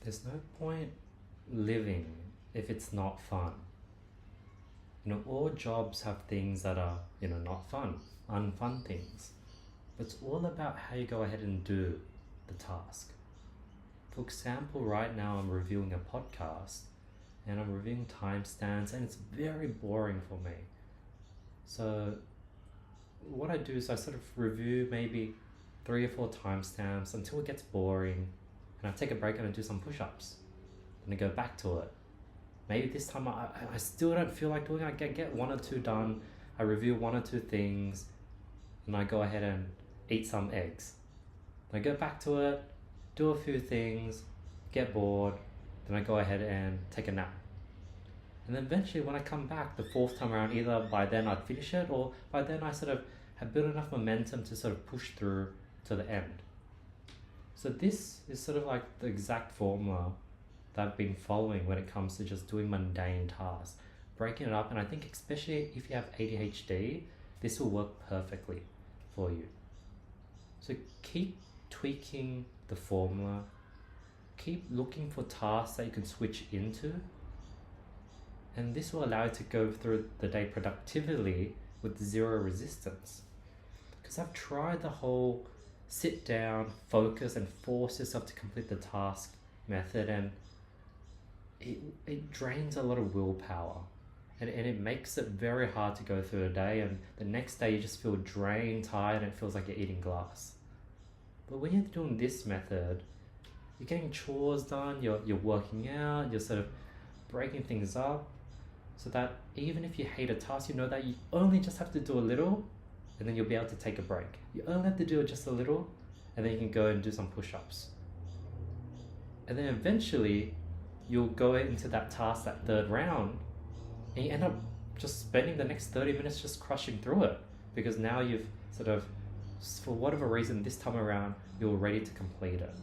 There's no point living if it's not fun. All jobs have things that are, not fun, unfun things. But it's all about how you go ahead and do the task. For example, right now I'm reviewing a podcast and I'm reviewing timestamps and it's very boring for me. So what I do is I sort of review maybe 3 or 4 timestamps until it gets boring, and I take a break and I do some push-ups and I go back to it. Maybe this time I still don't feel like doing it. I get 1 or 2 done. I review 1 or 2 things and I go ahead and eat some eggs. I go back to it, do a few things, get bored, then I go ahead and take a nap. And then eventually when I come back the 4th time around, either by then I'd finish it or by then I sort of have built enough momentum to sort of push through to the end. So this is sort of like the exact formula that I've been following when it comes to just doing mundane tasks, breaking it up. And I think especially if you have ADHD, this will work perfectly for you. So keep tweaking the formula, keep looking for tasks that you can switch into, and this will allow you to go through the day productively with 0 resistance. Because I've tried the whole sit down, focus, and force yourself to complete the task method, and it drains a lot of willpower, and it makes it very hard to go through a day, and the next day you just feel drained, tired, and it feels like you're eating glass. But when you're doing this method, you're getting chores done, you're working out, you're sort of breaking things up, so that even if you hate a task, you know that you only just have to do a little, and then you'll be able to take a break. You only have to do it just a little, and then you can go and do some push-ups. And then eventually, you'll go into that task, that 3rd round, and you end up just spending the next 30 minutes just crushing through it, because now you've sort of, for whatever reason, this time around, you're ready to complete it.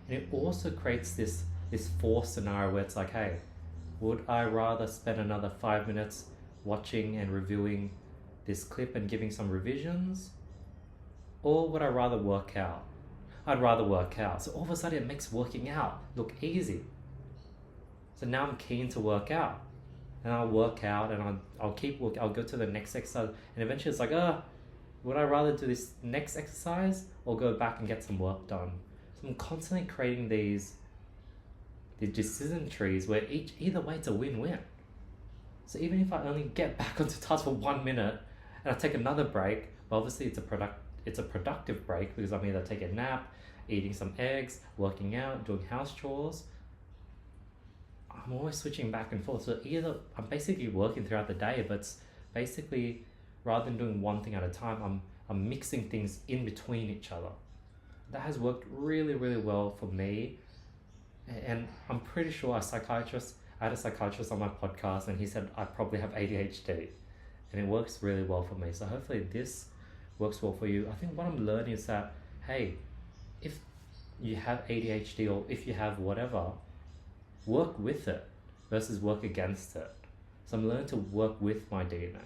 And it also creates this forced scenario where it's like, hey, would I rather spend another 5 minutes watching and reviewing this clip and giving some revisions? Or would I rather work out? I'd rather work out. So all of a sudden it makes working out look easy. So now I'm keen to work out. And I'll work out and I'll go to the next exercise, and eventually it's like, would I rather do this next exercise or go back and get some work done? So I'm constantly creating these decision trees where either way it's a win-win. So even if I only get back onto task for 1 minute and I take another break, well, obviously it's a productive break because I'm either taking a nap, eating some eggs, working out, doing house chores. I'm always switching back and forth. So either I'm basically working throughout the day, but it's basically, rather than doing one thing at a time, I'm mixing things in between each other. That has worked really, really well for me. And I'm pretty sure I had a psychiatrist on my podcast, and he said I probably have ADHD, and it works really well for me. So hopefully this works well for you. I think what I'm learning is that, hey, if you have ADHD or if you have whatever, work with it versus work against it. So I'm learning to work with my DNA.